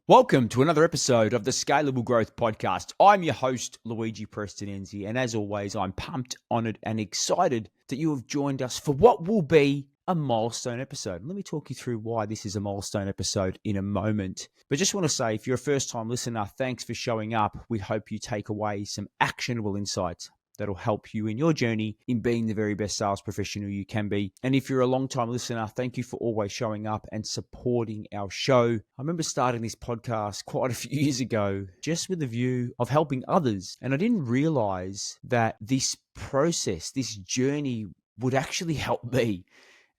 Welcome to another episode of the Scalable Growth Podcast. I'm your host, Luigi Prestinenzi, and as always, I'm pumped, honored, and excited that you have joined us for what will be a milestone episode. Let me talk you through why this is a milestone episode in a moment. But just want to say, if you're a first-time listener, thanks for showing up. We hope you take away some actionable insights that'll help you in your journey in being the very best sales professional you can be. And if you're a long-time listener, thank you for always showing up and supporting our show. I remember starting this podcast quite a few years ago, just with the view of helping others. And I didn't realize that this process, this journey would actually help me.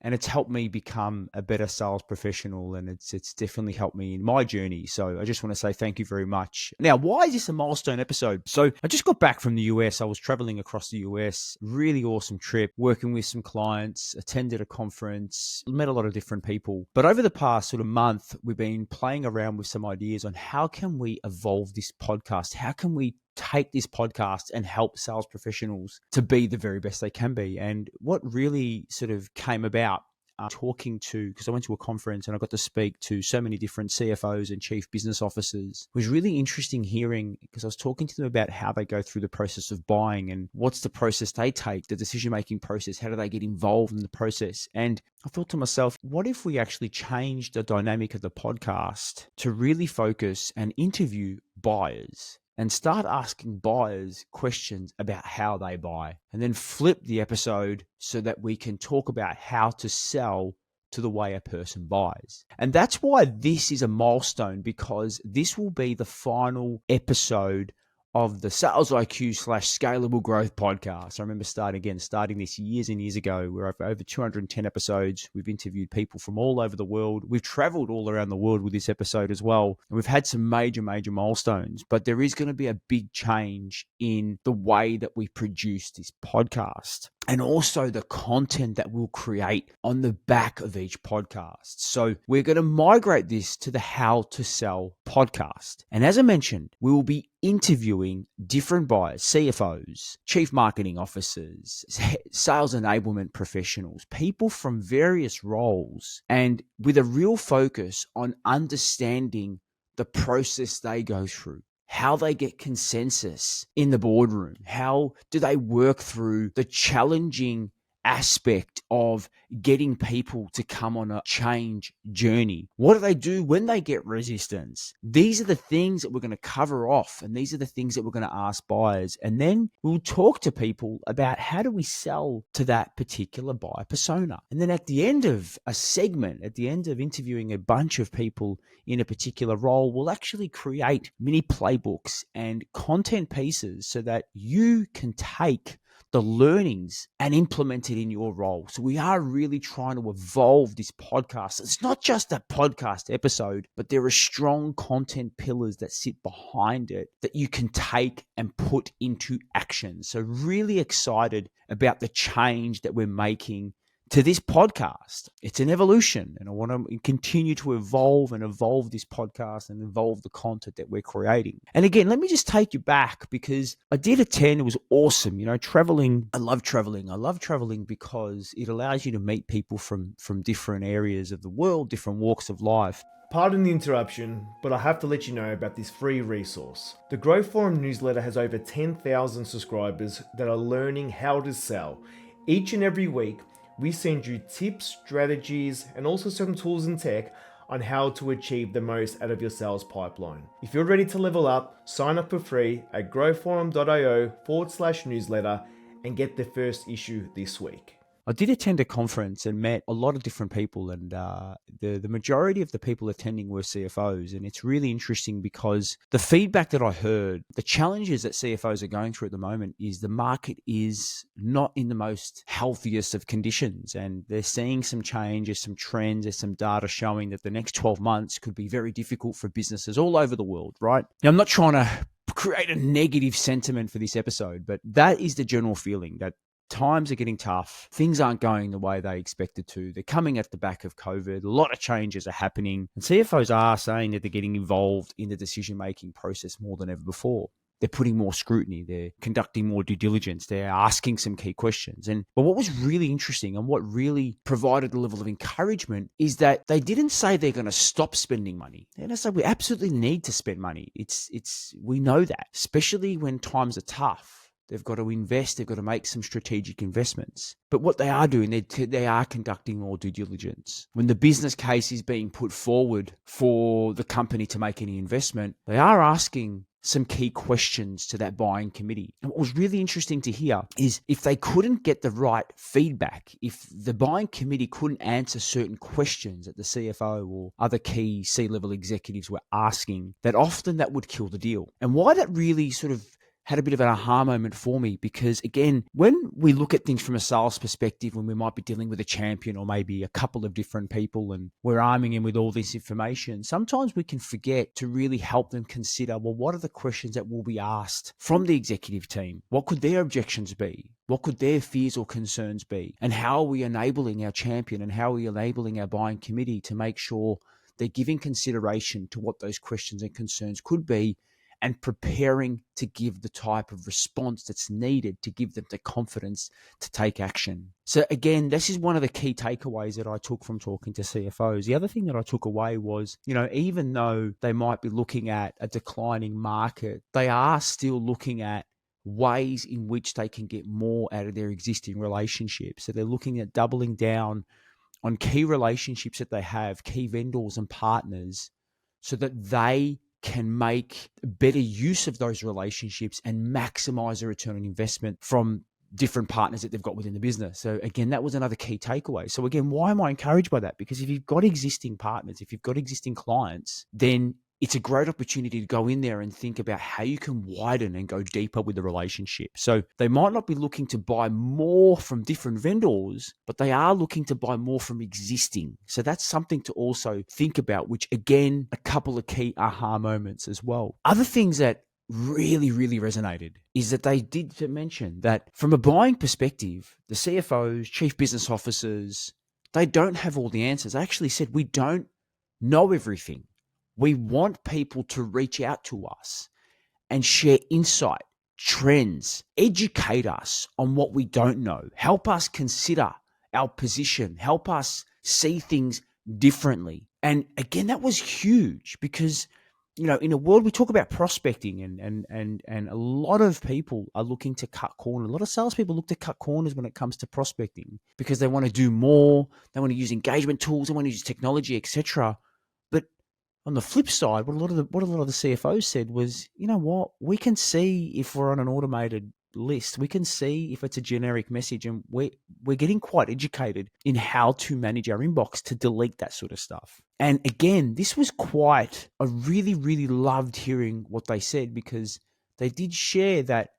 And it's helped me become a better sales professional, and it's definitely helped me in my journey. So I just want to say thank you very much. Now, why is this a milestone episode? So I just got back from the US. I was traveling across the US, really awesome trip, working with some clients, attended a conference, met a lot of different people. But over the past sort of month, we've been playing around with some ideas on how can we evolve this podcast? How can we take this podcast and help sales professionals to be the very best they can be? And what really sort of came about talking to, because I went to a conference and I got to speak to so many different CFOs and chief business officers, was really interesting hearing, because I was talking to them about how they go through the process of buying and what's the process they take, the decision-making process, how do they get involved in the process. And I thought to myself, what if we actually changed the dynamic of the podcast to really focus and interview buyers and start asking buyers questions about how they buy, and then flip the episode so that we can talk about how to sell to the way a person buys. And that's why this is a milestone, because this will be the final episode of the Sales IQ / Scalable Growth Podcast. I remember starting this years and years ago. We're over 210 episodes. We've interviewed people from all over the world. We've traveled all around the world with this episode as well. And we've had some major milestones, but there is going to be a big change in the way that we produce this podcast, and also the content that we'll create on the back of each podcast. So we're going to migrate this to the How to Sell podcast. And as I mentioned, we will be interviewing different buyers, CFOs, chief marketing officers, sales enablement professionals, people from various roles, and with a real focus on understanding the process they go through, how they get consensus in the boardroom, how do they work through the challenging aspect of getting people to come on a change journey. What do they do when they get resistance? These are the things that we're going to cover off, and these are the things that we're going to ask buyers. And then we'll talk to people about how do we sell to that particular buyer persona. And then at the end of a segment, at the end of interviewing a bunch of people in a particular role, we'll actually create mini playbooks and content pieces so that you can take the learnings and implement it in your role. So we are really trying to evolve this podcast. It's not just a podcast episode, but there are strong content pillars that sit behind it that you can take and put into action. So really excited about the change that we're making to this podcast. It's an evolution, and I want to continue to evolve this podcast and evolve the content that we're creating. And again, let me just take you back, because I did attend. It was awesome. Traveling. I love traveling. I love traveling because it allows you to meet people from different areas of the world, different walks of life. Pardon the interruption, but I have to let you know about this free resource. The Growth Forum newsletter has over 10,000 subscribers that are learning how to sell. Each and every week, we send you tips, strategies, and also some tools and tech on how to achieve the most out of your sales pipeline. If you're ready to level up, sign up for free at growforum.io/newsletter and get the first issue this week. I did attend a conference and met a lot of different people, and the majority of the people attending were CFOs. And it's really interesting because the feedback that I heard, the challenges that CFOs are going through at the moment is the market is not in the most healthiest of conditions, and they're seeing some changes, some trends, there's some data showing that the next 12 months could be very difficult for businesses all over the world, right? Now, I'm not trying to create a negative sentiment for this episode, but that is the general feeling, that times are getting tough. Things aren't going the way they expected to. They're coming at the back of COVID. A lot of changes are happening. And CFOs are saying that they're getting involved in the decision-making process more than ever before. They're putting more scrutiny. They're conducting more due diligence. They're asking some key questions. But what was really interesting and what really provided a level of encouragement is that they didn't say they're going to stop spending money. They didn't say we absolutely need to spend money. We know that, especially when times are tough. They've got to invest. They've got to make some strategic investments. But what they are doing, they are conducting more due diligence. When the business case is being put forward for the company to make any investment, they are asking some key questions to that buying committee. And what was really interesting to hear is if they couldn't get the right feedback, if the buying committee couldn't answer certain questions that the CFO or other key C-level executives were asking, that often that would kill the deal. And why that really sort of had a bit of an aha moment for me, because again, when we look at things from a sales perspective, when we might be dealing with a champion or maybe a couple of different people and we're arming him with all this information, sometimes we can forget to really help them consider, well, what are the questions that will be asked from the executive team? What could their objections be? What could their fears or concerns be? And how are we enabling our champion and how are we enabling our buying committee to make sure they're giving consideration to what those questions and concerns could be, and preparing to give the type of response that's needed to give them the confidence to take action. So again, this is one of the key takeaways that I took from talking to CFOs. The other thing that I took away was, even though they might be looking at a declining market, they are still looking at ways in which they can get more out of their existing relationships. So they're looking at doubling down on key relationships that they have, key vendors and partners, so that they can make better use of those relationships and maximize the return on investment from different partners that they've got within the business. So again, that was another key takeaway. So again, why am I encouraged by that? Because if you've got existing partners, if you've got existing clients, then it's a great opportunity to go in there and think about how you can widen and go deeper with the relationship. So they might not be looking to buy more from different vendors, but they are looking to buy more from existing. So that's something to also think about, which again, a couple of key aha moments as well. Other things that really, really resonated is that they did mention that from a buying perspective, the CFOs, chief business officers, they don't have all the answers. They actually said, we don't know everything. We want people to reach out to us and share insight, trends, educate us on what we don't know, help us consider our position, help us see things differently. And again, that was huge because, in a world, we talk about prospecting and a lot of people are looking to cut corners. A lot of salespeople look to cut corners when it comes to prospecting because they want to do more. They want to use engagement tools. They want to use technology, etc. But on the flip side, what a lot of the CFOs said was, you know what, we can see if we're on an automated list, we can see if it's a generic message, and we're getting quite educated in how to manage our inbox to delete that sort of stuff. And again, this was I really, really loved hearing what they said, because they did share that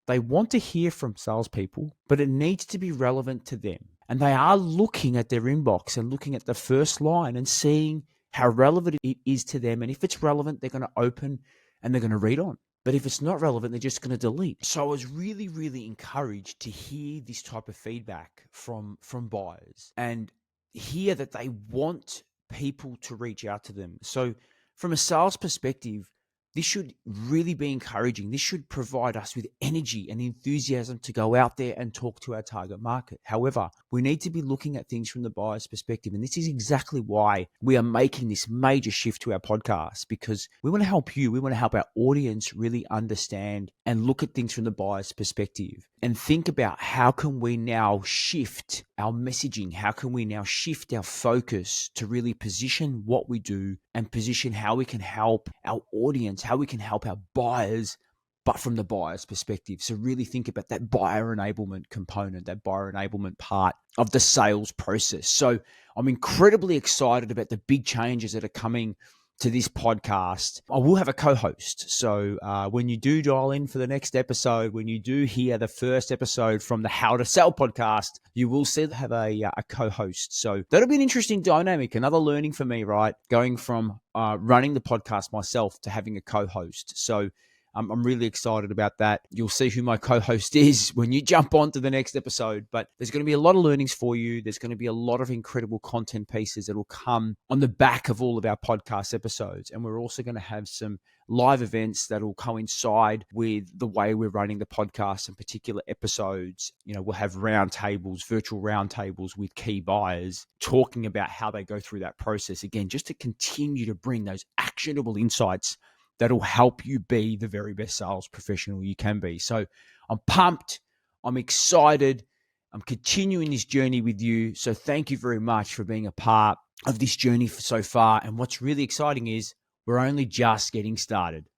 they want to hear from salespeople, but it needs to be relevant to them. And they are looking at their inbox and looking at the first line and seeing how relevant it is to them. And if it's relevant, they're going to open and they're going to read on. But if it's not relevant, they're just going to delete. So I was really, really encouraged to hear this type of feedback from buyers and hear that they want people to reach out to them. So from a sales perspective, this should really be encouraging. This should provide us with energy and enthusiasm to go out there and talk to our target market. However, we need to be looking at things from the buyer's perspective. And this is exactly why we are making this major shift to our podcast, because we want to help you. We want to help our audience really understand and look at things from the buyer's perspective and think about how can we now shift our messaging? How can we now shift our focus to really position what we do and position how we can help our audience, how we can help our buyers, but from the buyer's perspective. So really think about that buyer enablement component, that buyer enablement part of the sales process. So I'm incredibly excited about the big changes that are coming to this podcast. I will have a co-host. So when you do dial in for the next episode, when you do hear the first episode from the How to Sell podcast, you will see have a co-host. So that'll be an interesting dynamic, another learning for me, right? Going from running the podcast myself to having a co-host. So I'm really excited about that. You'll see who my co-host is when you jump on to the next episode, but there's going to be a lot of learnings for you. There's going to be a lot of incredible content pieces that will come on the back of all of our podcast episodes. And we're also going to have some live events that will coincide with the way we're running the podcast and particular episodes. We'll have roundtables, virtual roundtables with key buyers talking about how they go through that process. Again, just to continue to bring those actionable insights that'll help you be the very best sales professional you can be. So I'm pumped. I'm excited. I'm continuing this journey with you. So thank you very much for being a part of this journey so far. And what's really exciting is we're only just getting started.